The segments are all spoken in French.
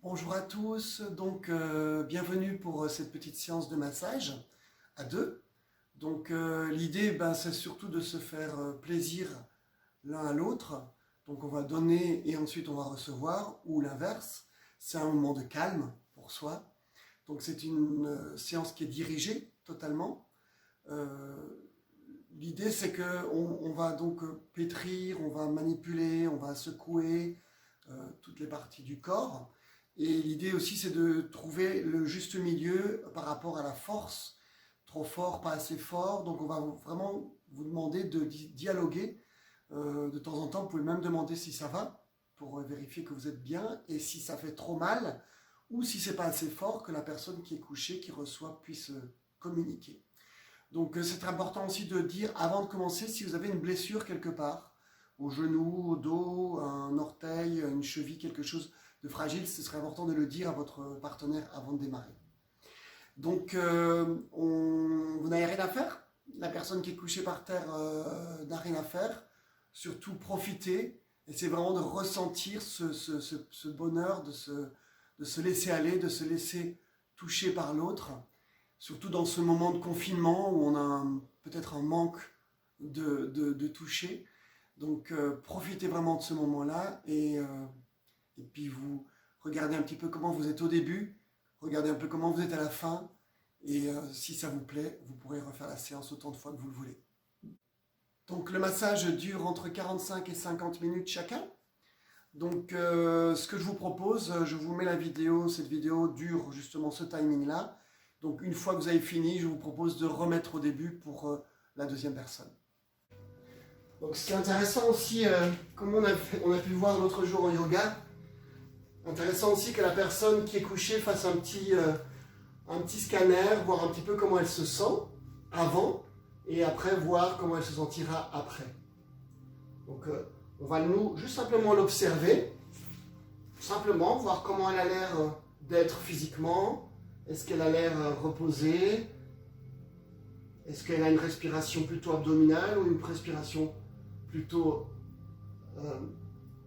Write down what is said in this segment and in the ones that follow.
Bonjour à tous, bienvenue pour cette petite séance de massage à deux. L'idée c'est surtout de se faire plaisir l'un à l'autre. Donc on va donner et ensuite on va recevoir, ou l'inverse. C'est un moment de calme pour soi. Donc c'est une séance qui est dirigée totalement. L'idée c'est qu'on va donc pétrir, on va manipuler, on va secouer toutes les parties du corps. Et l'idée aussi, c'est de trouver le juste milieu par rapport à la force. Trop fort, pas assez fort. Donc on va vraiment vous demander de dialoguer. De temps en temps, vous pouvez même demander si ça va, pour vérifier que vous êtes bien. Et si ça fait trop mal, ou si c'est pas assez fort, que la personne qui est couchée, qui reçoit, puisse communiquer. Donc c'est important aussi de dire, avant de commencer, si vous avez une blessure quelque part, au genou, au dos, un orteil, une cheville, quelque chose de fragile, ce serait important de le dire à votre partenaire avant de démarrer. Vous n'avez rien à faire. La personne qui est couchée par terre n'a rien à faire. Surtout profitez. Essayez vraiment de ressentir ce bonheur, de se laisser aller, de se laisser toucher par l'autre. Surtout dans ce moment de confinement où on a peut-être un manque de toucher. Donc profitez vraiment de ce moment-là et puis vous regardez un petit peu comment vous êtes au début, regardez un peu comment vous êtes à la fin, et si ça vous plaît, vous pourrez refaire la séance autant de fois que vous le voulez. Donc le massage dure entre 45 et 50 minutes chacun. Donc ce que je vous propose, je vous mets la vidéo, cette vidéo dure justement ce timing-là. Donc une fois que vous avez fini, je vous propose de remettre au début pour la deuxième personne. Donc c'est intéressant aussi, comme on a pu voir l'autre jour en yoga, intéressant aussi que la personne qui est couchée fasse un petit scanner, voir un petit peu comment elle se sent avant, et après voir comment elle se sentira après. Donc on va nous juste simplement l'observer, simplement voir comment elle a l'air d'être physiquement, est-ce qu'elle a l'air reposée, est-ce qu'elle a une respiration plutôt abdominale ou une respiration plutôt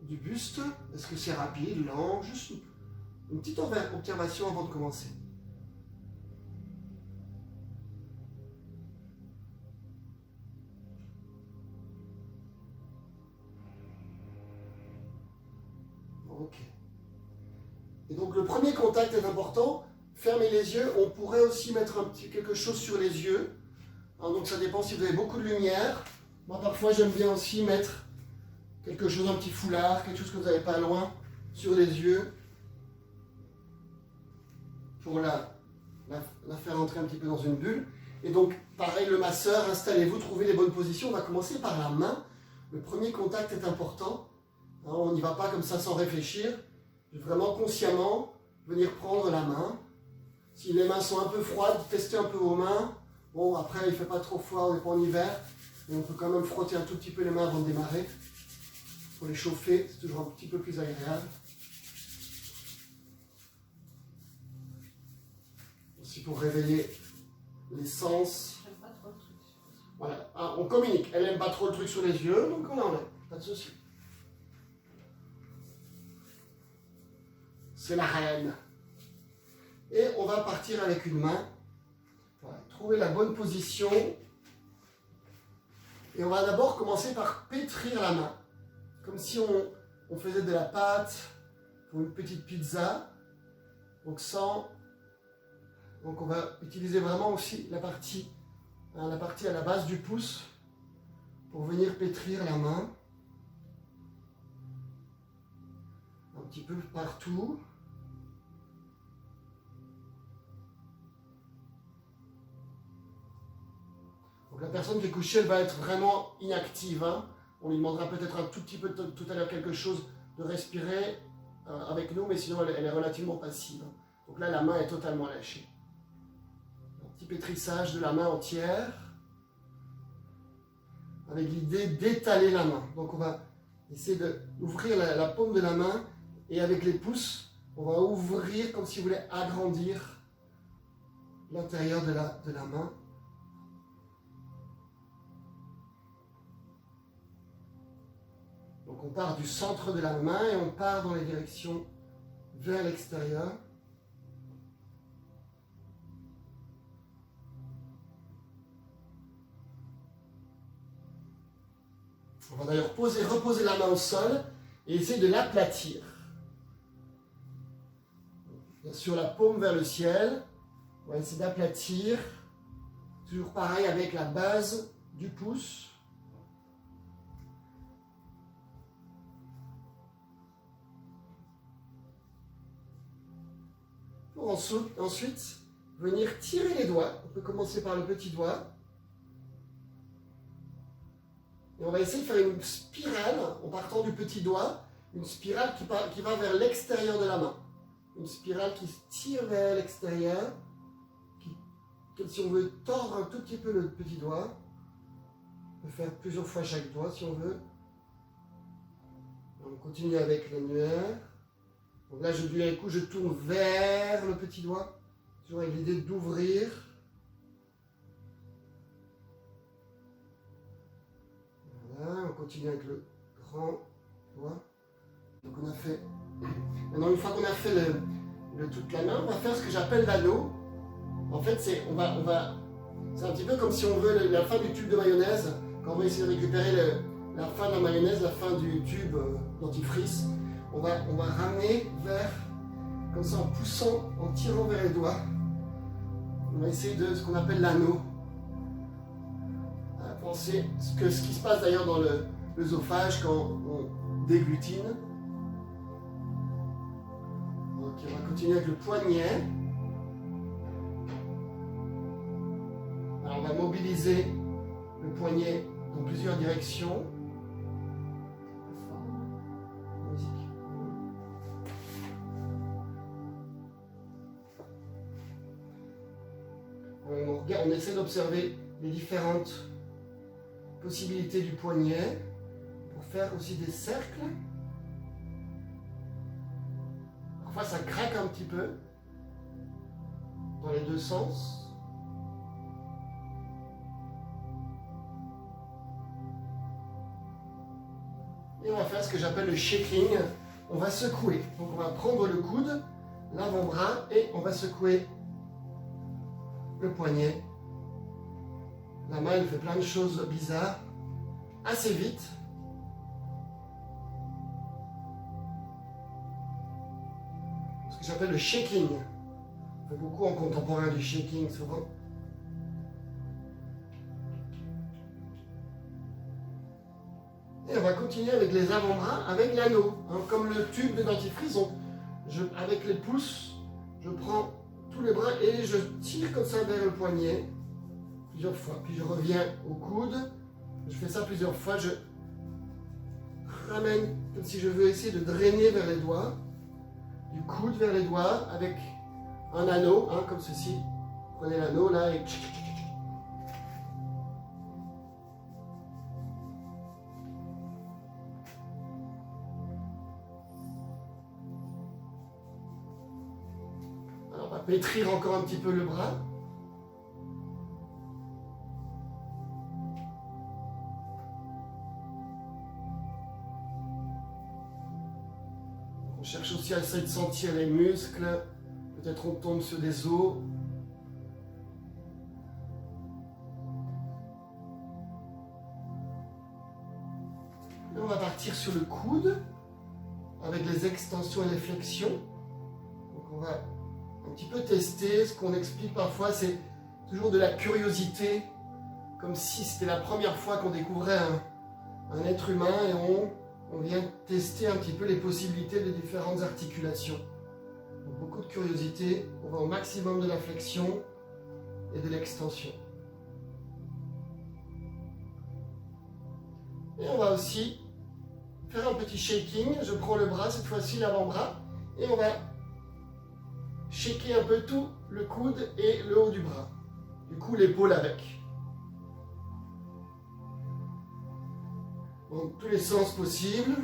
du buste, est-ce que c'est rapide, lent, juste une petite observation avant de commencer. Ok. Et donc le premier contact est important. Fermez les yeux. On pourrait aussi mettre quelque chose sur les yeux. Donc ça dépend si vous avez beaucoup de lumière. Moi parfois j'aime bien aussi mettre quelque chose, un petit foulard, quelque chose que vous n'avez pas loin, sur les yeux, pour la faire entrer un petit peu dans une bulle. Et donc pareil, le masseur, installez-vous, trouvez les bonnes positions. On va commencer par la main. Le premier contact est important. On n'y va pas comme ça sans réfléchir. Je vais vraiment consciemment venir prendre la main. Si les mains sont un peu froides, testez un peu vos mains. Bon, après, il ne fait pas trop froid, on n'est pas en hiver. Mais on peut quand même frotter un tout petit peu les mains avant de démarrer. Pour les chauffer, c'est toujours un petit peu plus agréable. Aussi pour réveiller les sens. J'aime pas trop le truc. Voilà. Ah, on communique. Elle n'aime pas trop le truc sur les yeux, donc on enlève. Pas de souci. C'est la reine. Et on va partir avec une main. Voilà. Trouver la bonne position. Et on va d'abord commencer par pétrir la main. Comme si on faisait de la pâte pour une petite pizza. Donc on va utiliser vraiment aussi la partie à la base du pouce pour venir pétrir la main. Un petit peu partout. Donc la personne qui est couchée, elle va être vraiment inactive. On lui demandera peut-être un tout petit peu tout à l'heure quelque chose de respirer avec nous, mais sinon elle est relativement passive. Donc là, la main est totalement lâchée. Un petit pétrissage de la main entière, avec l'idée d'étaler la main. Donc on va essayer d'ouvrir la paume de la main, et avec les pouces, on va ouvrir comme si vous voulez agrandir l'intérieur de la main. Donc on part du centre de la main et on part dans les directions vers l'extérieur. On va d'ailleurs reposer la main au sol et essayer de l'aplatir. Bien sûr, la paume vers le ciel. On va essayer d'aplatir. Toujours pareil avec la base du pouce. Pour ensuite venir tirer les doigts. On peut commencer par le petit doigt. Et on va essayer de faire une spirale en partant du petit doigt. Une spirale qui va vers l'extérieur de la main. Une spirale qui se tire vers l'extérieur. Comme si on veut tordre un tout petit peu le petit doigt. On peut faire plusieurs fois chaque doigt si on veut. On continue avec l'annulaire. Donc là, je tourne vers le petit doigt. Toujours avec l'idée d'ouvrir. Voilà, on continue avec le grand doigt. Donc on a fait... Maintenant, une fois qu'on a fait toute la main, on va faire ce que j'appelle l'anneau. En fait, c'est un petit peu comme si on veut la fin du tube de mayonnaise. Quand on va essayer de récupérer la fin de la mayonnaise, la fin du tube dentifrice, on va ramener vers, comme ça en poussant, en tirant vers les doigts. On va essayer de ce qu'on appelle l'anneau. Pensez ce qui se passe d'ailleurs dans l'œsophage quand on déglutine. Ok, on va continuer avec le poignet. Alors on va mobiliser le poignet dans plusieurs directions. On essaie d'observer les différentes possibilités du poignet pour faire aussi des cercles. Parfois ça craque un petit peu dans les deux sens. Et on va faire ce que j'appelle le shaking. On va secouer. Donc on va prendre le coude, l'avant-bras et on va secouer le poignet. La main, elle fait plein de choses bizarres, assez vite. Ce que j'appelle le shaking. On fait beaucoup en contemporain du shaking, souvent. Et on va continuer avec les avant-bras, avec l'anneau. Hein, comme le tube de dentifrice, avec les pouces, je prends tous les bras et je tire comme ça vers le poignet. Plusieurs fois, puis je reviens au coude, je fais ça plusieurs fois, je ramène comme si je veux essayer de drainer vers les doigts, du coude vers les doigts avec un anneau, hein, comme ceci. Prenez l'anneau là et... Alors on va pétrir encore un petit peu le bras. On cherche aussi à essayer de sentir les muscles. Peut-être on tombe sur des os. Et on va partir sur le coude avec les extensions et les flexions. Donc on va un petit peu tester. Ce qu'on explique parfois, c'est toujours de la curiosité, comme si c'était la première fois qu'on découvrait un être humain et on vient tester un petit peu les possibilités des différentes articulations. Donc, beaucoup de curiosité, on va au maximum de la flexion et de l'extension. Et on va aussi faire un petit shaking. Je prends le bras, cette fois-ci l'avant-bras, et on va shaker un peu tout le coude et le haut du bras. Du coup, l'épaule avec. Dans tous les sens possibles.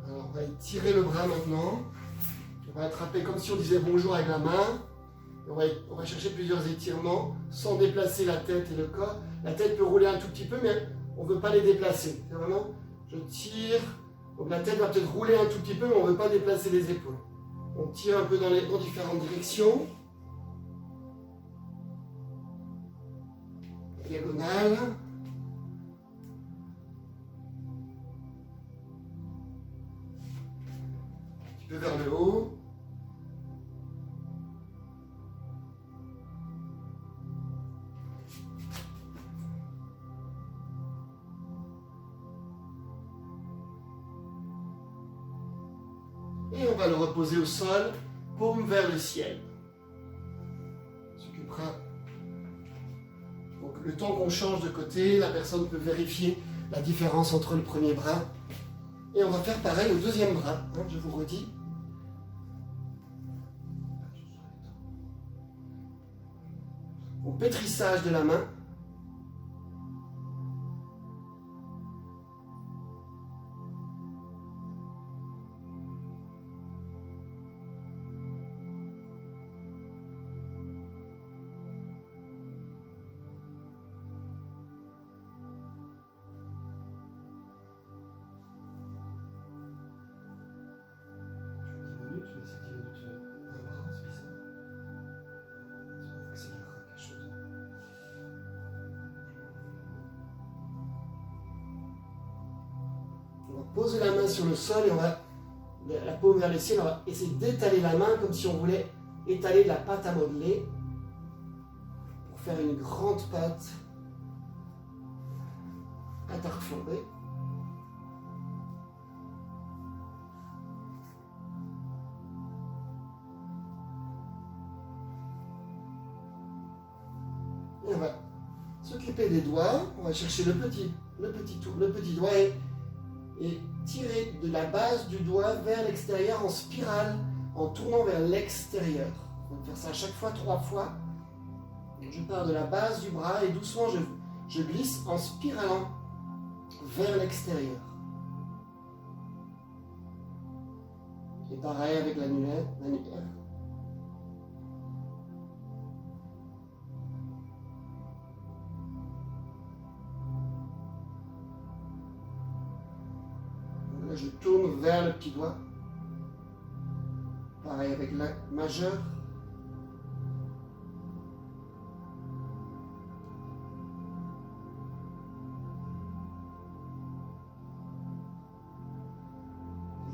On va étirer le bras maintenant. On va attraper comme si on disait bonjour avec la main. On va chercher plusieurs étirements sans déplacer la tête et le corps. La tête peut rouler un tout petit peu, mais on ne veut pas les déplacer. C'est vraiment, je tire. Donc la tête va peut-être rouler un tout petit peu, mais on ne veut pas déplacer les épaules. On tire un peu dans différentes directions. Diagonale. Un petit peu vers le haut. Et on va le reposer au sol, paume vers le ciel. On s'occupera. Donc le temps qu'on change de côté, la personne peut vérifier la différence entre le premier bras. Et on va faire pareil au deuxième bras, hein, je vous redis. Au pétrissage de la main. Poser la main sur le sol et on va, la paume vers le ciel, on va essayer d'étaler la main comme si on voulait étaler de la pâte à modeler pour faire une grande pâte à tarte flambée. Et on va s'occuper des doigts, on va chercher le petit doigt et tirer de la base du doigt vers l'extérieur en spirale, en tournant vers l'extérieur. On va faire ça à chaque fois 3 fois. Je pars de la base du bras et doucement je glisse en spiralant vers l'extérieur. Et pareil avec l'annulaire. Je tourne vers le petit doigt. Pareil avec la majeure.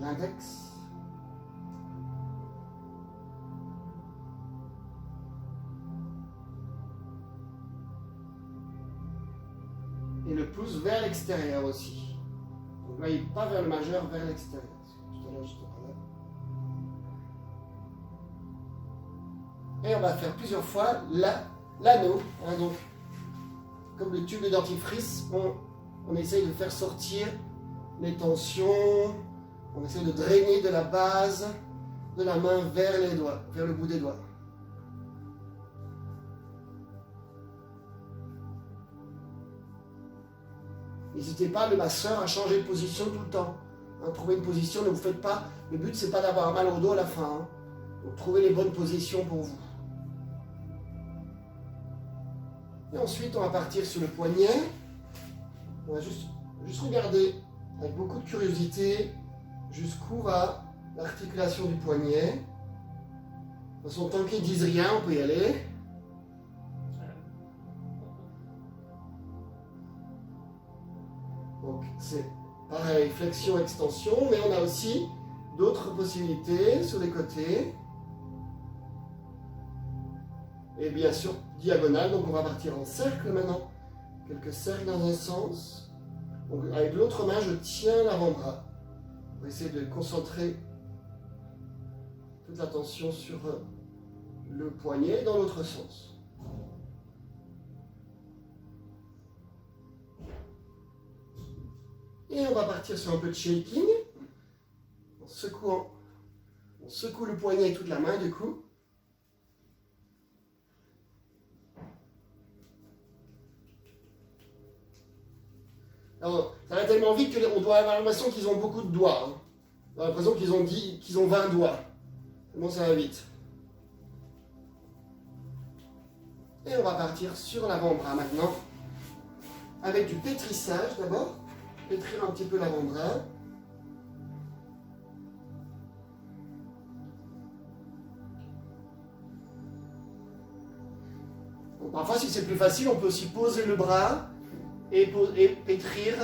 L'index. Et le pouce vers l'extérieur aussi. Donc là, il pas vers le majeur, vers l'extérieur. Tout à l'heure, j'étais pas là. Et on va faire plusieurs fois l'anneau. Hein, donc, comme le tube de dentifrice, on essaye de faire sortir les tensions. On essaye de drainer de la base de la main vers les doigts, vers le bout des doigts. N'hésitez pas, le masseur, à changer de position tout le temps. Hein, trouvez une position, ne vous faites pas. Le but, c'est pas d'avoir mal au dos à la fin. Hein. Donc, trouvez les bonnes positions pour vous. Et ensuite, on va partir sur le poignet. On va juste regarder avec beaucoup de curiosité jusqu'où va l'articulation du poignet. De toute façon, tant qu'ils ne disent rien, on peut y aller. Donc c'est pareil, flexion, extension, mais on a aussi d'autres possibilités sur les côtés. Et bien sûr, diagonale, donc on va partir en cercle maintenant. Quelques cercles dans un sens. Donc avec l'autre main, je tiens l'avant-bras. On va essayer de concentrer toute l'attention sur le poignet dans l'autre sens. Et on va partir sur un peu de shaking, en secouant. On secoue le poignet et toute la main du coup. Alors, ça va tellement vite qu'on doit avoir l'impression qu'ils ont beaucoup de doigts. Hein. On a l'impression qu'ils ont 20 doigts. Comment ça va vite. Et on va partir sur l'avant-bras maintenant, avec du pétrissage d'abord. Pétrir un petit peu l'avant-bras. Parfois, si c'est plus facile, on peut aussi poser le bras et pétrir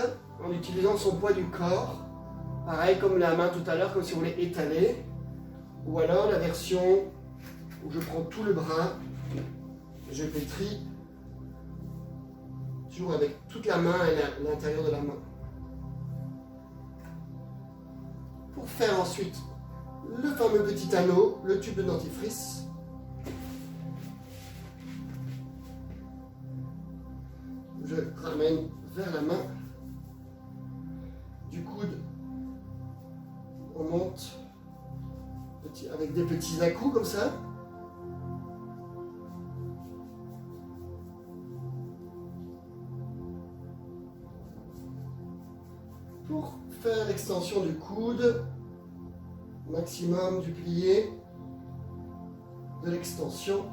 en utilisant son poids du corps. Pareil comme la main tout à l'heure, comme si on voulait étaler. Ou alors la version où je prends tout le bras, je pétris toujours avec toute la main et l'intérieur de la main. Pour faire ensuite le fameux petit anneau, le tube de dentifrice. Je ramène vers la main. Du coude, on monte avec des petits à-coups comme ça. Pour faire l'extension du coude, maximum du plié, de l'extension.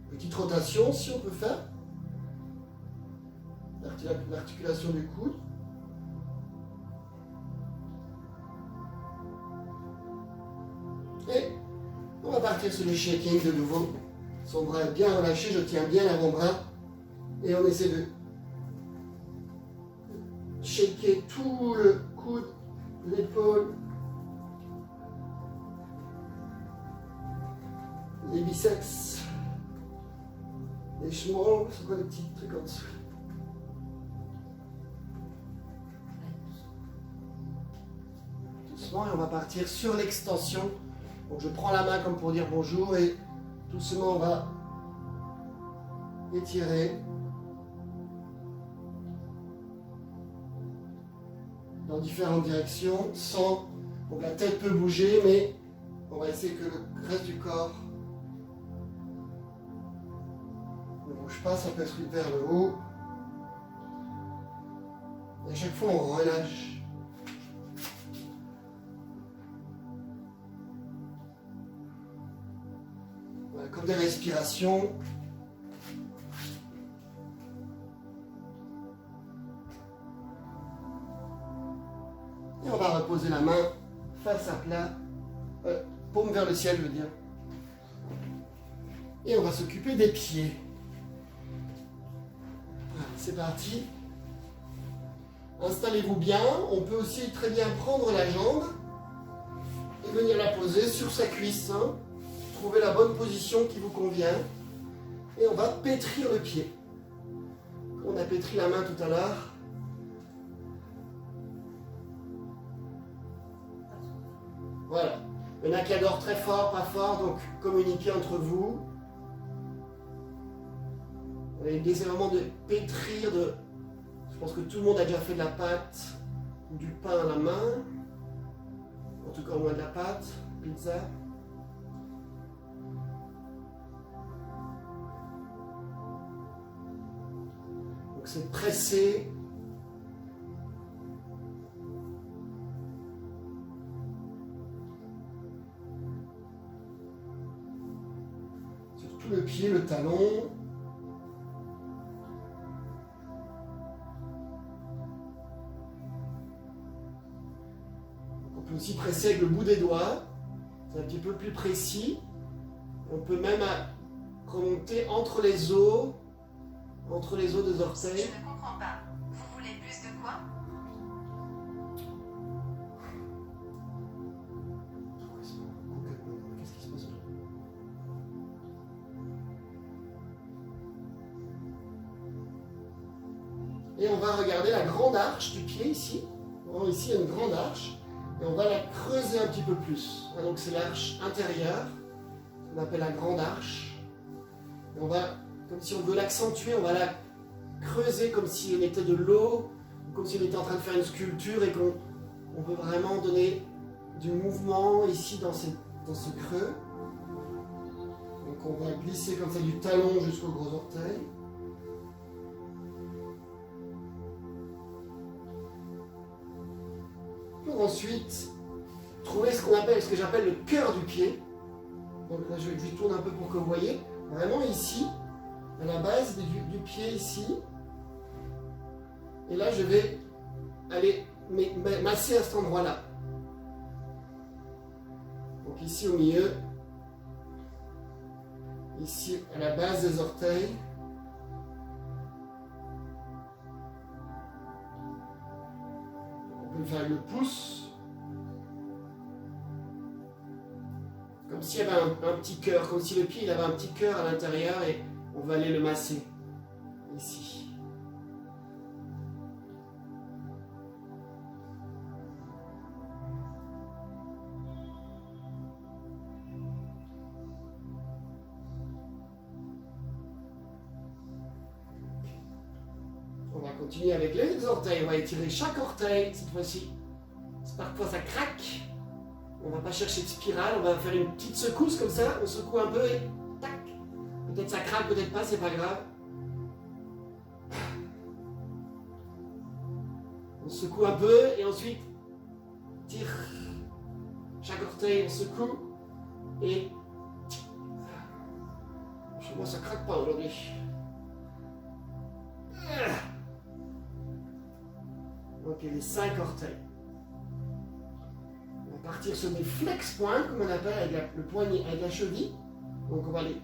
Petite rotation si on peut faire. L'articulation du coude. Et on va partir sur le shaking de nouveau. Son bras est bien relâché, je tiens bien l'avant-bras. Et on essaie de shaker tout le coude, l'épaule, les biceps, les chevilles, c'est quoi les petits trucs en dessous? Doucement, et on va partir sur l'extension. Donc je prends la main comme pour dire bonjour et doucement on va étirer dans différentes directions sans... Donc la tête peut bouger mais on va essayer que le reste du corps ne bouge pas, ça peut être vers le haut. Et à chaque fois on relâche. Voilà, comme des respirations. Et on va reposer la main face à plat, paume vers le ciel, je veux dire. Et on va s'occuper des pieds. Voilà, c'est parti. Installez-vous bien. On peut aussi très bien prendre la jambe et venir la poser sur sa cuisse. Hein. Trouvez la bonne position qui vous convient. Et on va pétrir le pied. On a pétri la main tout à l'heure. Voilà. Il y en a qui adorent très fort, pas fort, donc communiquez entre vous. L'idée c'est vraiment de pétrir, je pense que tout le monde a déjà fait de la pâte ou du pain à la main. En tout cas, au moins de la pâte, pizza. Donc c'est presser. Le pied, le talon. On peut aussi presser avec le bout des doigts. C'est un petit peu plus précis. On peut même remonter entre les os des orteils. Je ne comprends pas. Vous voulez plus de quoi? Qu'est-ce qui se passe là? Et on va regarder la grande arche du pied ici. Bon, ici, il y a une grande arche. Et on va la creuser un petit peu plus. Donc c'est l'arche intérieure, qu'on appelle la grande arche. Et on va, comme si on veut l'accentuer, on va la creuser comme si elle était de l'eau, comme si on était en train de faire une sculpture et qu'on veut vraiment donner du mouvement ici dans ce creux. Donc on va glisser comme ça du talon jusqu'au gros orteil. ensuite trouver ce que j'appelle le cœur du pied. Donc là, je lui tourne un peu pour que vous voyez. Vraiment ici, à la base du pied ici. Et là, je vais aller masser à cet endroit-là. Donc ici au milieu. Ici à la base des orteils. On peut faire le pouce. Comme s'il y avait un petit cœur, comme si le pied il avait un petit cœur à l'intérieur et on va aller le masser. Ici. On va continuer avec les orteils. On va étirer chaque orteil cette fois-ci. Parfois ça craque. On va pas chercher de spirale. On va faire une petite secousse comme ça. On secoue un peu et tac. Peut-être ça craque, peut-être pas, c'est pas grave. On secoue un peu et ensuite tire. Chaque orteil on secoue et chez moi ça craque pas aujourd'hui. Ok, les 5 orteils. On va partir sur des flex points, comme on appelle avec le poignet, avec la cheville. Donc on va aller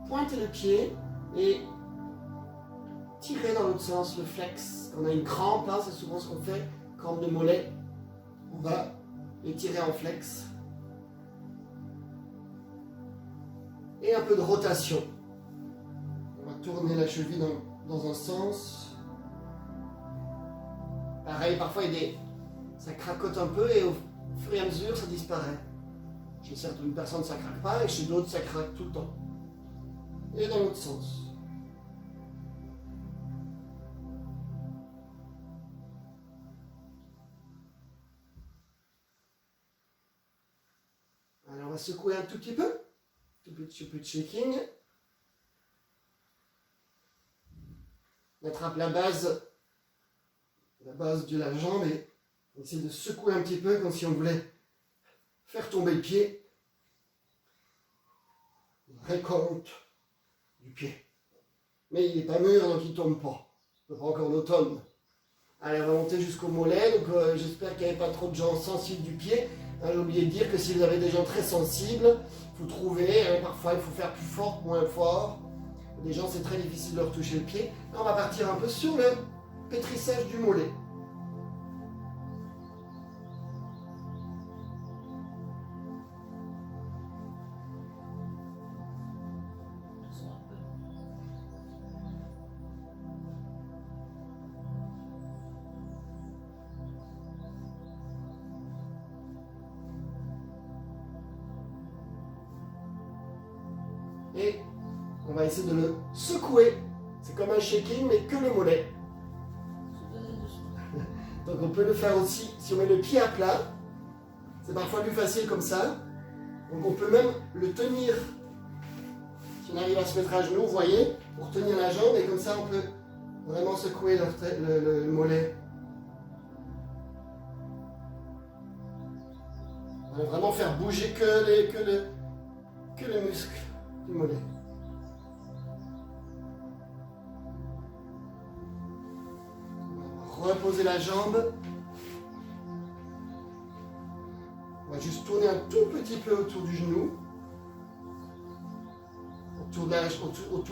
pointer le pied et tirer dans l'autre sens le flex. On a une crampe là, c'est souvent ce qu'on fait, crampe de mollet. On va les tirer en flex. Et un peu de rotation. On va tourner la cheville dans un sens. Pareil, parfois ça cracote un peu et au fur et à mesure ça disparaît. Chez certaines personnes ça craque pas et chez d'autres ça craque tout le temps. Et dans l'autre sens. Alors on va secouer un tout petit peu. Un petit peu de shaking. On attrape la base de la jambe et on essaie de secouer un petit peu comme si on voulait faire tomber le pied. Récolte du pied. Mais il n'est pas mûr donc il ne tombe pas. Il n'est pas encore l'automne. Allez, on va monter jusqu'au mollet. Donc j'espère qu'il n'y avait pas trop de gens sensibles du pied. J'ai oublié de dire que si vous avez des gens très sensibles, il faut trouver. Parfois il faut faire plus fort, moins fort. Des gens c'est très difficile de leur toucher le pied. Là, on va partir un peu sur le pétrissage du mollet. Et on va essayer de le secouer. C'est comme un shaking mais que le mollet. Donc on peut le faire aussi si on met le pied à plat. C'est parfois plus facile comme ça. Donc on peut même le tenir. Si on arrive à se mettre à genoux, vous voyez, pour tenir la jambe. Et comme ça on peut vraiment secouer le mollet. On va vraiment faire bouger que le muscle du mollet. Reposer la jambe. On va juste tourner un tout petit peu autour du genou. Autour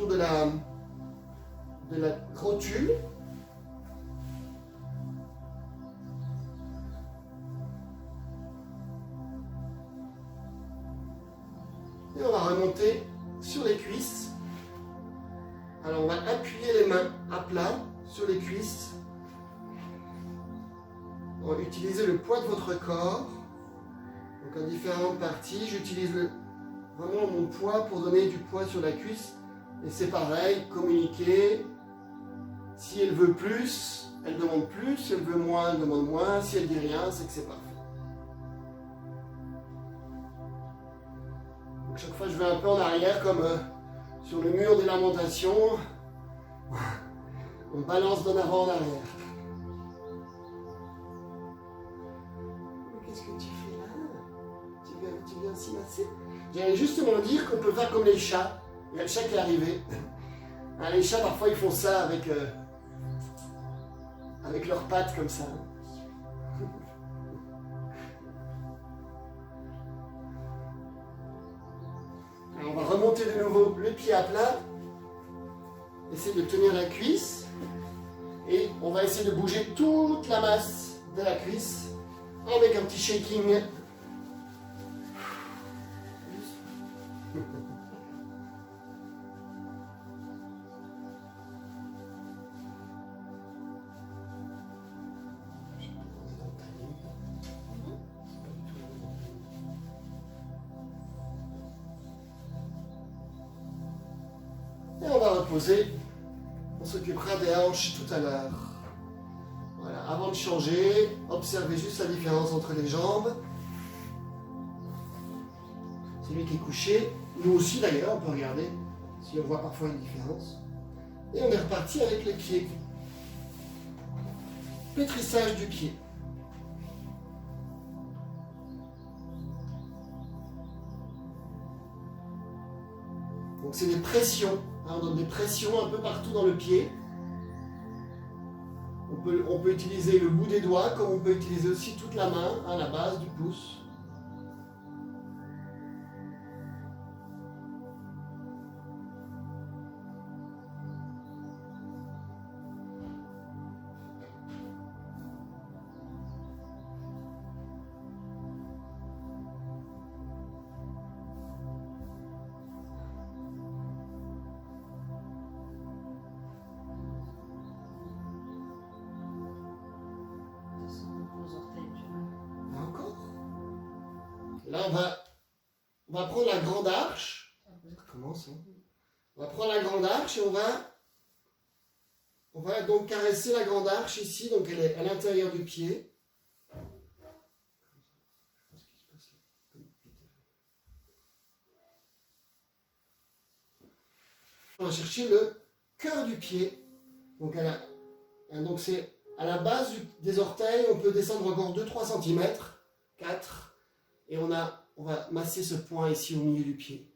de la rotule. Et on va remonter sur les cuisses. Alors on va appuyer les mains à plat sur les cuisses. On va utiliser le poids de votre corps. Donc en différentes parties, j'utilise vraiment mon poids pour donner du poids sur la cuisse. Et c'est pareil, communiquer. Si elle veut plus, elle demande plus. Si elle veut moins, elle demande moins. Si elle dit rien, c'est que c'est parfait. Donc chaque fois, je vais un peu en arrière, comme sur le mur des lamentations. On balance d'en avant en arrière. J'allais justement dire qu'on peut faire comme les chats. Il y a le chat qui est arrivé. Hein, les chats, parfois, ils font ça avec leurs pattes comme ça. Alors, on va remonter de nouveau le pied à plat. Essayer de tenir la cuisse. Et on va essayer de bouger toute la masse de la cuisse avec un petit shaking. Et on va reposer. On s'occupera des hanches tout à l'heure. Voilà, avant de changer, observez juste la différence entre les jambes. Celui qui est couché, nous aussi d'ailleurs, on peut regarder si on voit parfois une différence. Et on est reparti avec les pieds. Pétrissage du pied. Donc c'est des pressions. On donne des pressions un peu partout dans le pied. On peut utiliser le bout des doigts, comme on peut utiliser aussi toute la main à la base du pouce. Là, on va prendre la grande arche. Ça commence, hein. On va prendre la grande arche et on va donc caresser la grande arche ici. Donc elle est à l'intérieur du pied. On va chercher le cœur du pied. Donc c'est à la base des orteils. On peut descendre encore 2-3 cm. 4. Et on va masser ce point ici au milieu du pied.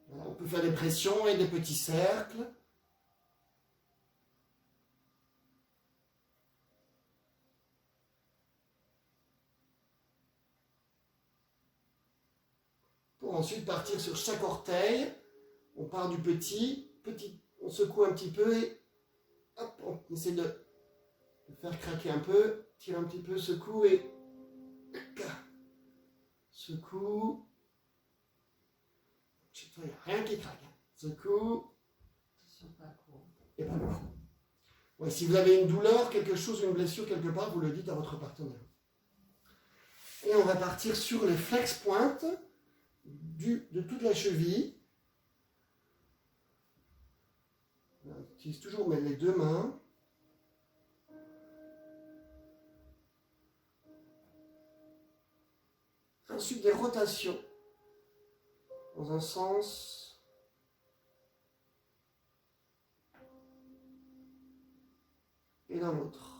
Voilà, on peut faire des pressions et des petits cercles. Pour ensuite partir sur chaque orteil. On part du petit, on secoue un petit peu et hop, on essaie de faire craquer un peu, tire un petit peu, secoue et secoue. Chez toi, il n'y a rien qui craque. Secoue. Et pas lourd. Ouais, si vous avez une douleur, quelque chose, une blessure quelque part, vous le dites à votre partenaire. Et on va partir sur les flex pointes de toute la cheville. On utilise toujours les deux mains. Ensuite des rotations dans un sens et dans l'autre.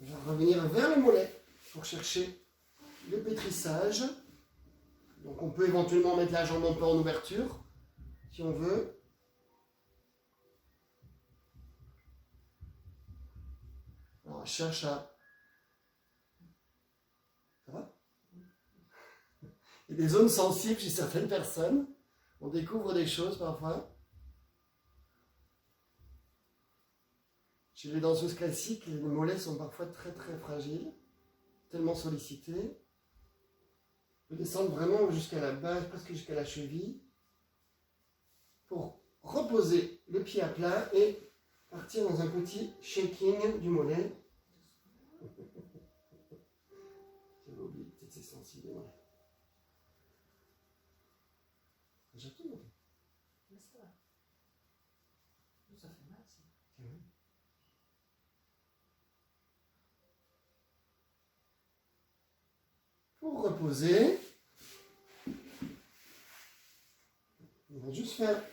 On va revenir vers le mollet pour chercher le pétrissage. Donc on peut éventuellement mettre la jambe un peu en ouverture, si on veut. Alors on cherche à... Ça va? Il y a des zones sensibles chez certaines personnes. On découvre des choses parfois. Chez les danseuses classiques, les mollets sont parfois très très fragiles, tellement sollicités. On peut descendre vraiment jusqu'à la base, presque jusqu'à la cheville, pour reposer le pied à plat et partir dans un petit shaking du mollet. J'avais oublié, peut-être c'est sensible. J'ai tout. Mais ça va. Ça fait mal. Pour reposer, on va juste faire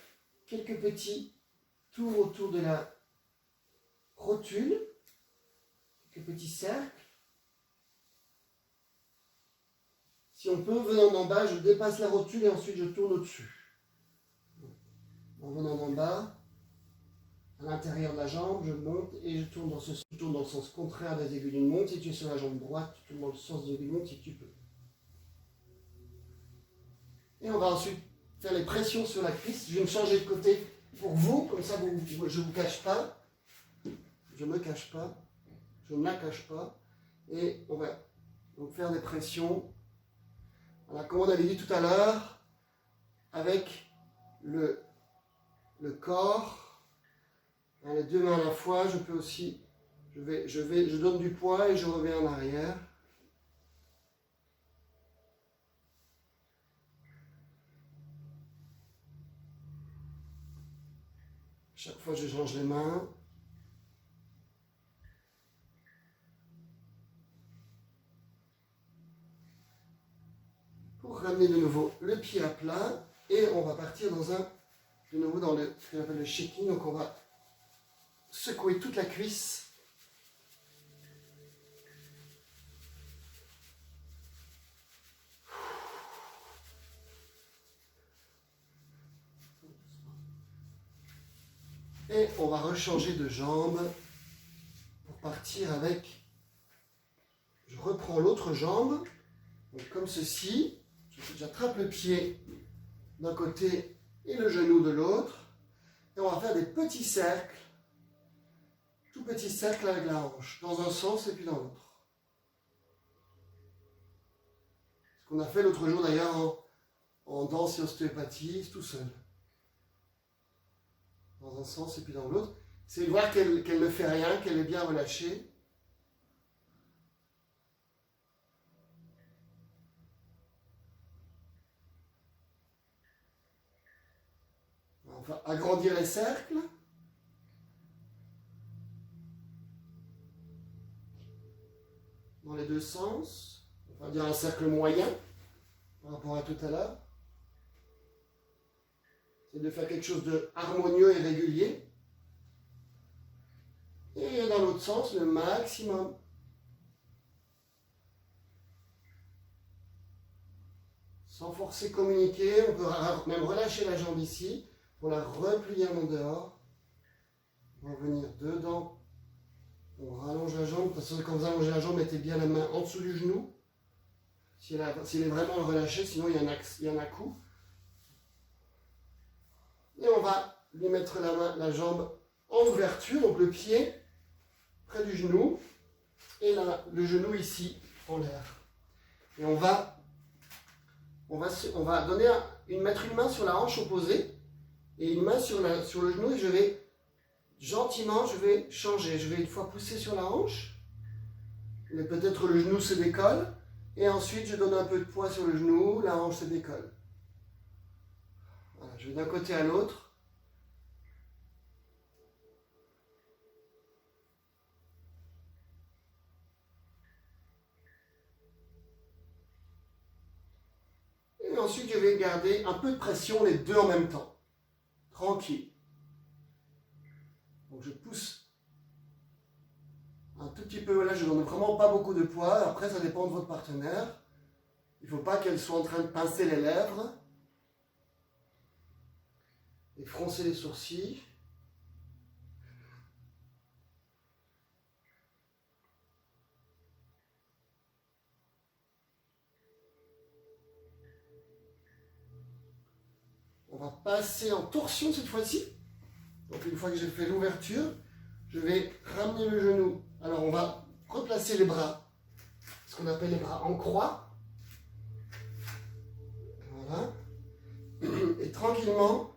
quelques petits tours autour de la rotule, quelques petits cercles. Si on peut, venant d'en bas, je dépasse la rotule et ensuite je tourne au-dessus. En venant d'en bas, à l'intérieur de la jambe, je monte et je tourne dans le sens contraire des aiguilles d'une montre. Si tu es sur la jambe droite, tu tournes dans le sens des aiguilles d'une montre si tu peux. Et on va ensuite faire les pressions sur la cuisse. Je vais me changer de côté pour vous, comme ça je ne vous cache pas. Je ne me cache pas. Je ne la cache pas. Et on va donc faire des pressions. Voilà, comme on avait dit tout à l'heure, avec le corps, les deux mains à la fois, je peux aussi, je donne du poids et je reviens en arrière. Chaque fois, je change les mains. Pour ramener de nouveau le pied à plat. Et on va partir de nouveau dans ce qu'on appelle le shaking. Donc on va secouer toute la cuisse. Et on va rechanger de jambe pour partir avec... Je reprends l'autre jambe, donc comme ceci. J'attrape le pied d'un côté et le genou de l'autre. Et on va faire des petits cercles, tout petits cercles avec la hanche, dans un sens et puis dans l'autre. Ce qu'on a fait l'autre jour d'ailleurs en danse et ostéopathie, tout seul. Dans un sens et puis dans l'autre. C'est de voir qu'elle ne fait rien, qu'elle est bien relâchée. On va agrandir les cercles. Dans les deux sens. On va dire un cercle moyen par rapport à tout à l'heure. C'est de faire quelque chose de harmonieux et régulier. Et dans l'autre sens, le maximum. Sans forcer, communiquer. On peut même relâcher la jambe ici pour la replier en dehors. On va venir dedans. On rallonge la jambe. Parce que quand vous allongez la jambe, mettez bien la main en dessous du genou. S'il est vraiment relâché, sinon il y a un à-coup. Et on va lui mettre la jambe en ouverture, donc le pied près du genou, et le genou ici, en l'air. Et on va mettre une main sur la hanche opposée, et une main sur le genou, et je vais gentiment, changer. Je vais une fois pousser sur la hanche, et peut-être le genou se décolle, et ensuite je donne un peu de poids sur le genou, la hanche se décolle. Voilà, je vais d'un côté à l'autre. Et ensuite, je vais garder un peu de pression, les deux en même temps. Tranquille. Donc je pousse un tout petit peu. Là, je ne donne vraiment pas beaucoup de poids. Après, ça dépend de votre partenaire. Il ne faut pas qu'elle soit en train de pincer les lèvres. Et froncer les sourcils. On va passer en torsion cette fois-ci. Donc une fois que j'ai fait l'ouverture, je vais ramener le genou. Alors on va replacer les bras, ce qu'on appelle les bras en croix. Voilà. Et tranquillement,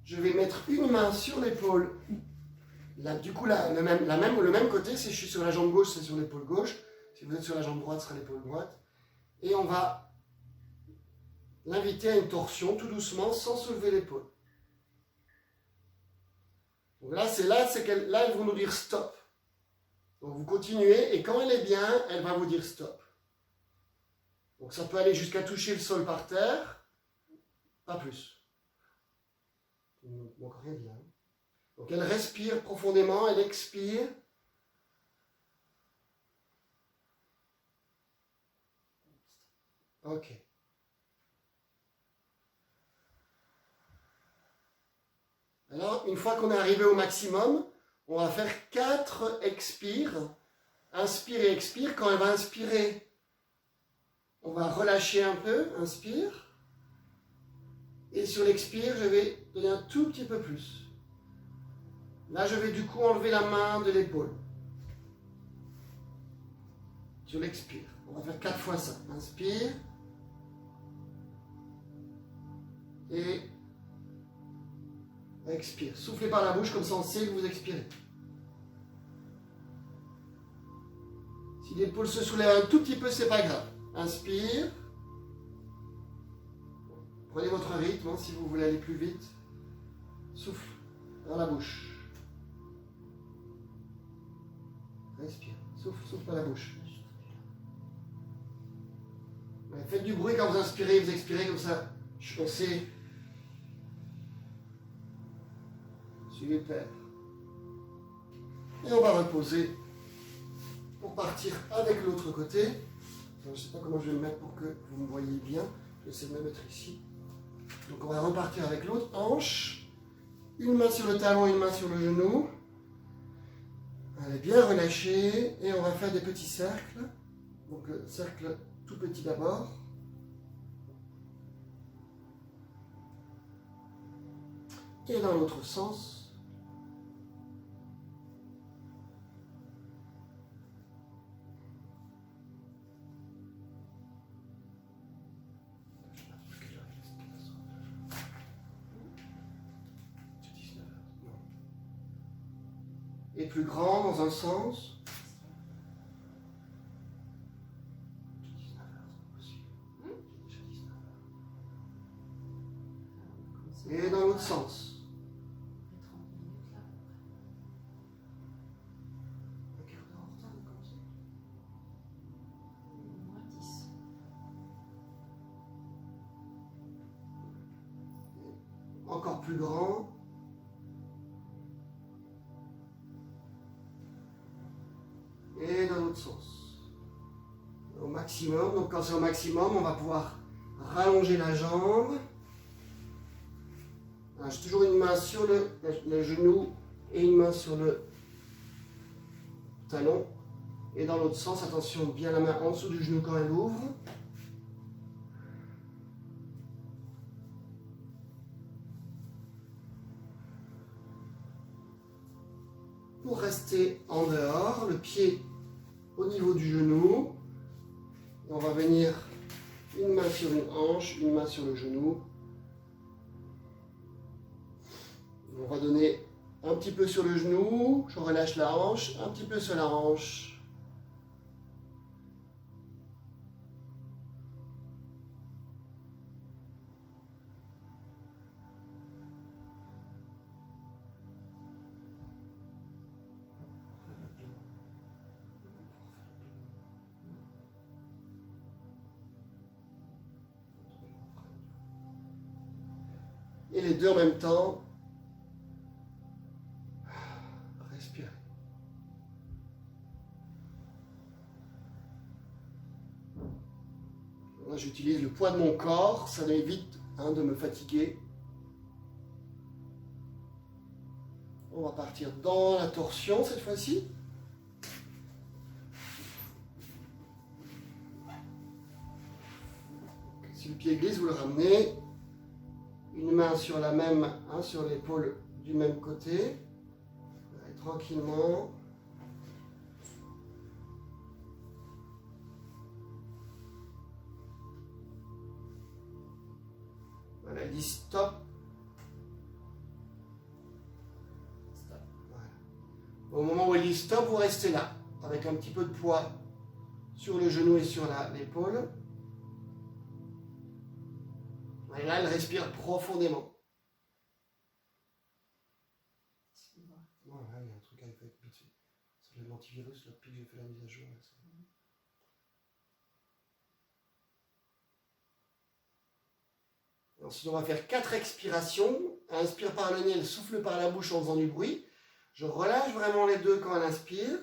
je vais mettre une main sur l'épaule. Là, du coup, le même côté, si je suis sur la jambe gauche, c'est sur l'épaule gauche. Si vous êtes sur la jambe droite, ce sera l'épaule droite. Et on va l'inviter à une torsion, tout doucement, sans soulever l'épaule. Donc là, là, elles vont nous dire stop. Donc vous continuez et quand elle est bien, elle va vous dire stop. Donc ça peut aller jusqu'à toucher le sol par terre, pas plus. Donc rien de là. Donc elle respire profondément, elle expire. Ok. Alors, une fois qu'on est arrivé au maximum, on va faire 4 expires. Inspire et expire. Quand elle va inspirer, on va relâcher un peu. Inspire. Et sur l'expire, je vais donner un tout petit peu plus. Là, je vais du coup enlever la main de l'épaule. Sur l'expire. On va faire 4 fois ça. Inspire. Et expire. Soufflez par la bouche, comme ça on sait que vous expirez. Si l'épaule se soulève un tout petit peu, c'est pas grave. Inspire. Prenez votre rythme, hein, si vous voulez aller plus vite. Souffle dans la bouche. Respire. Souffle, souffle par la bouche. Ouais, faites du bruit quand vous inspirez, vous expirez comme ça. On sait. Super. Et on va reposer pour partir avec l'autre côté. Je ne sais pas comment je vais me mettre pour que vous me voyez bien. Je vais essayer de me mettre ici. Donc on va repartir avec l'autre hanche. Une main sur le talon, une main sur le genou. Elle est bien relâchée. Et on va faire des petits cercles. Donc cercle tout petit d'abord. Et dans l'autre sens. Et plus grand dans un sens. Et dans l'autre sens. Encore plus grand. Et dans l'autre sens. Au maximum. Donc quand c'est au maximum, on va pouvoir rallonger la jambe. J'ai toujours une main sur le genou et une main sur le talon. Et dans l'autre sens, attention, bien la main en dessous du genou quand elle ouvre. Pour rester en dehors, le pied au niveau du genou. Et on va venir une main sur une hanche, une main sur le genou. On va donner un petit peu sur le genou, je relâche la hanche, un petit peu sur la hanche. Et les deux en même temps. Respirez. Là, j'utilise le poids de mon corps, ça m'évite de me fatiguer. On va partir dans la torsion cette fois-ci. Si le pied glisse, vous le ramenez. Une main sur la même, sur l'épaule du même côté. Et tranquillement. Voilà, elle dit stop. Stop. Voilà. Au moment où elle dit stop, vous restez là, avec un petit peu de poids sur le genou et sur l'épaule. Et là, elle respire profondément. là, il y a un truc avec vite. Ça doit être l'antivirus, là, depuis que j'ai fait la mise à jour. Là, ensuite, on va faire 4 expirations. Elle inspire par le nez, elle souffle par la bouche en faisant du bruit. Je relâche vraiment les deux quand elle inspire.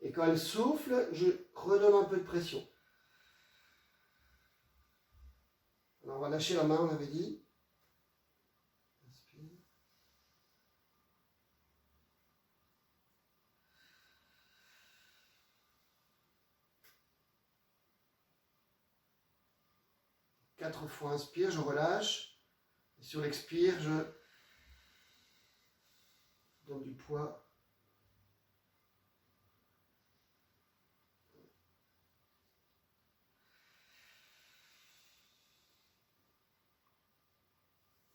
Et quand elle souffle, je redonne un peu de pression. Alors, on va lâcher la main, on avait dit. Inspire. Quatre fois inspire, je relâche. Et sur l'expire, je donne du poids.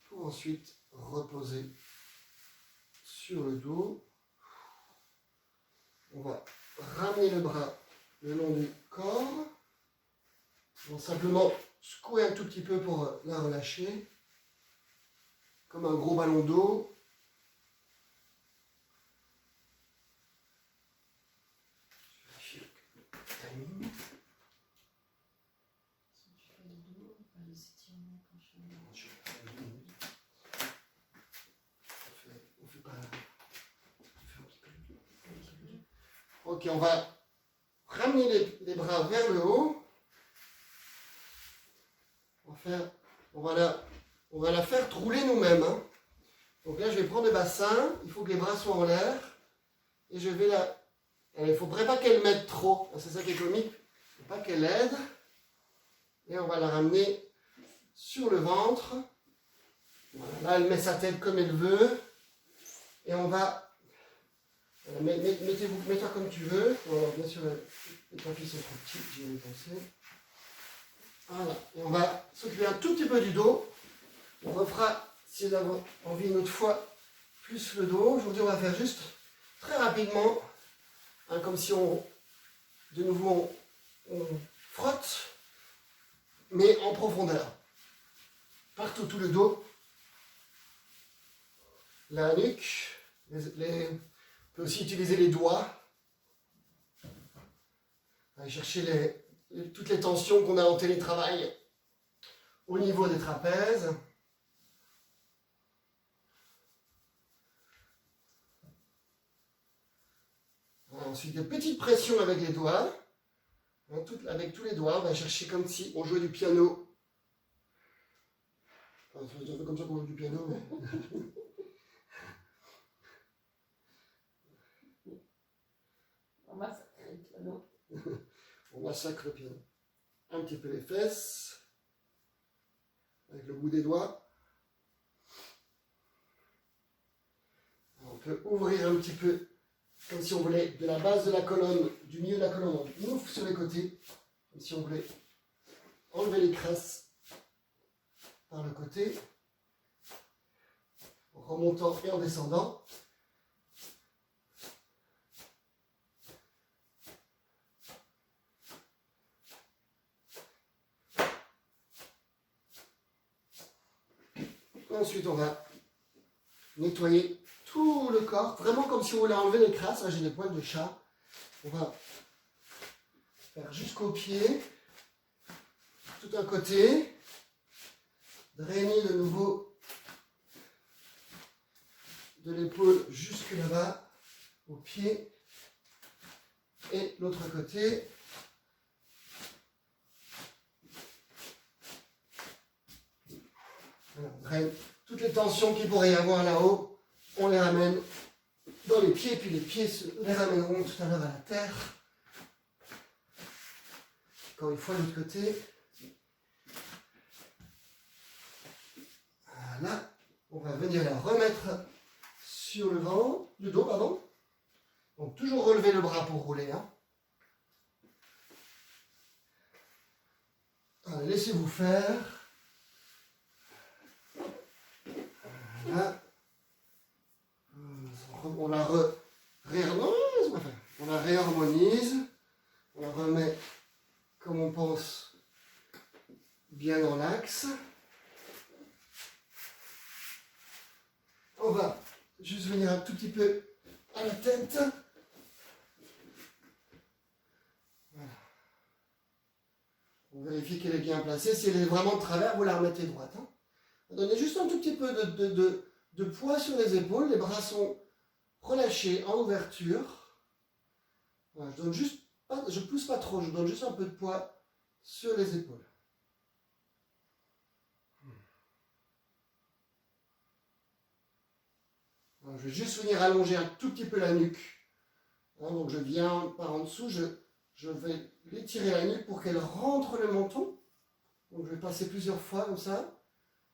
Pour ensuite reposer sur le dos. On va ramener le bras le long du corps. On va simplement secouer un tout petit peu pour la relâcher. Comme un gros ballon d'eau. Je vérifie le timing. Ok, on va ramener les bras vers le haut. On va la faire rouler nous-mêmes. Hein. Donc là, je vais prendre le bassin. Il faut que les bras soient en l'air. Et je vais la... Il ne faudrait pas qu'elle m'aide trop. C'est ça qui est comique. Il ne faut pas qu'elle aide. Et on va la ramener sur le ventre. Voilà, là, elle met sa tête comme elle veut. Et on va... Mets-toi comme tu veux. Alors, bien sûr, les papilles sont trop petites, j'y avais pensé. Voilà. Et on va s'occuper un tout petit peu du dos. On refera, si vous avez envie, une autre fois, plus le dos. Aujourd'hui, on va faire juste très rapidement, hein, comme si on frotte, mais en profondeur. Partout, tout le dos. La nuque. On peut aussi utiliser les doigts. Aller chercher toutes les tensions qu'on a en télétravail au niveau des trapèzes. Ensuite, des petites pressions avec les doigts. Avec tous les doigts, on va chercher comme si on jouait du piano. Enfin, c'est un peu comme ça qu'on joue du piano, mais... On massacre le piano. On massacre le piano. Un petit peu les fesses. Avec le bout des doigts. On peut ouvrir un petit peu, comme si on voulait, de la base de la colonne, du milieu de la colonne, on ouvre sur les côtés. Comme si on voulait enlever les crasses par le côté. En remontant et en descendant. Ensuite, on va nettoyer tout le corps, vraiment comme si on voulait enlever les crasses. Là, j'ai des poils de chat. On va faire jusqu'aux pieds, tout un côté, drainer de nouveau de l'épaule jusque là-bas, aux pieds, et l'autre côté. Voilà, on draine toutes les tensions qu'il pourrait y avoir là-haut, on les ramène dans les pieds, puis les pieds les ramèneront tout à l'heure à la terre. Encore une fois, de l'autre côté. Voilà, on va venir la remettre sur le dos, pardon. Donc toujours relever le bras pour rouler. Hein. Allez, laissez-vous faire. Voilà. On la réharmonise. On la remet comme on pense bien dans l'axe. On va Juste venir un tout petit peu à la tête. Voilà. On vérifie qu'elle est bien placée. Si elle est vraiment de travers, vous la remettez droite. Hein. Donnez juste un tout petit peu de poids sur les épaules. Les bras sont relâchés en ouverture. Voilà, je pousse pas trop, je donne juste un peu de poids sur les épaules. Alors, je vais juste venir allonger un tout petit peu la nuque. Hein, donc je viens par en dessous, je vais l'étirer la nuque pour qu'elle rentre le menton. Donc je vais passer plusieurs fois comme ça.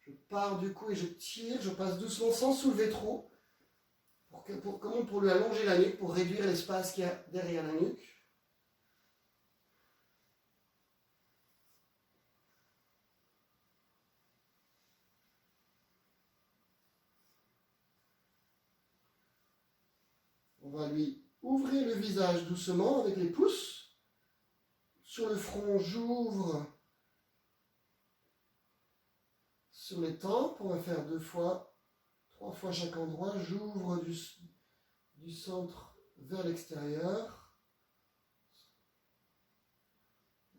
Je pars du cou et je tire, je passe doucement sans soulever trop. Pour lui allonger la nuque, pour réduire l'espace qu'il y a derrière la nuque. On va lui ouvrir le visage doucement avec les pouces. Sur le front, j'ouvre. Sur les tempes, on va faire 2 fois, 3 fois chaque endroit. J'ouvre du centre vers l'extérieur.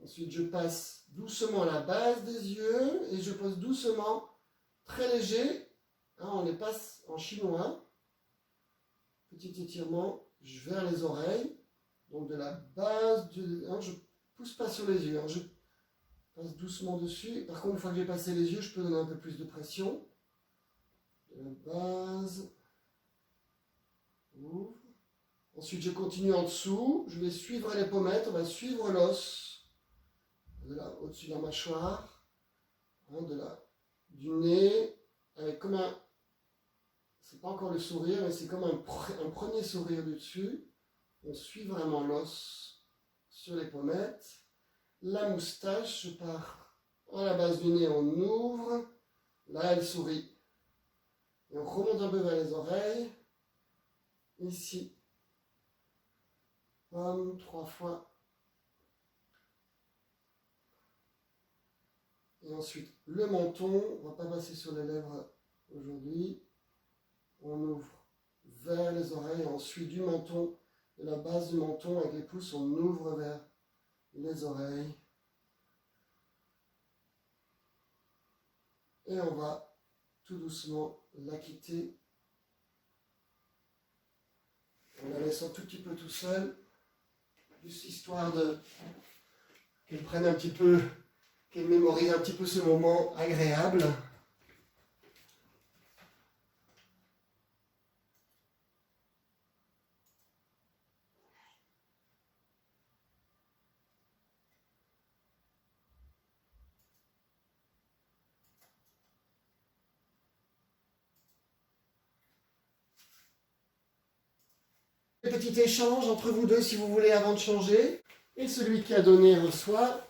Ensuite, je passe doucement à la base des yeux et je pose doucement, très léger. Hein, on les passe en chinois. Petit étirement vers les oreilles. Donc de la base, hein, je ne pousse pas sur les yeux. Hein, je passe doucement dessus. Par contre, une fois que j'ai passé les yeux, je peux donner un peu plus de pression. De la base. Ouvre. Ensuite, je continue en dessous. Je vais suivre les pommettes. On va suivre l'os. De là, au-dessus de la mâchoire. Hein, du nez. Avec comme un... C'est pas encore le sourire, mais c'est comme un premier sourire du dessus. On suit vraiment l'os sur les pommettes. La moustache, je pars à la base du nez, on ouvre. Là, elle sourit. Et on remonte un peu vers les oreilles. Ici. Pomme, 3 fois. Et ensuite, le menton. On ne va pas passer sur les lèvres aujourd'hui. On ouvre vers les oreilles. On suit du menton, de la base du menton avec les pouces. On ouvre vers les oreilles. Et on va tout doucement la quitter. On la laisse un tout petit peu tout seul. Juste histoire qu'elle prenne un petit peu, qu'elle mémorise un petit peu ce moment agréable. Petit échange entre vous deux si vous voulez avant de changer. Et celui qui a donné reçoit.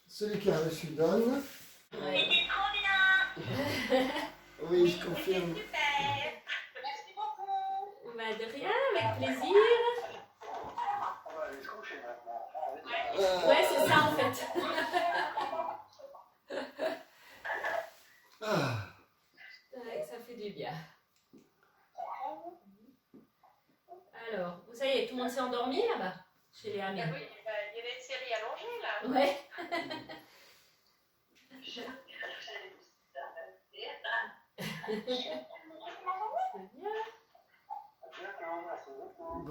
Celui qui a reçu donne. C'était trop bien. Oui, je confirme. C'était super. Merci beaucoup. Bah, de rien, avec plaisir. Ouais, c'est ça en fait. Ouais, ça fait du bien. Alors, ça y est, tout le monde s'est endormi là-bas, chez les amis. Ah oui, il y avait une série allongée là. Ouais. C'est bien.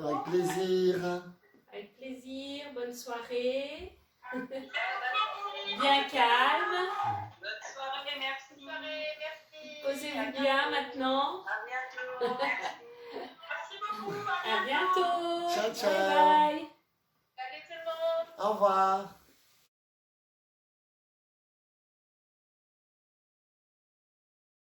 Avec plaisir. Avec plaisir, bonne soirée. Bien calme. Bonne soirée, merci. Bonne soirée, merci. Posez-vous bien maintenant. À bientôt. Merci beaucoup. À bientôt. Ciao, ciao. Bye bye. Salut tout le monde. Au revoir.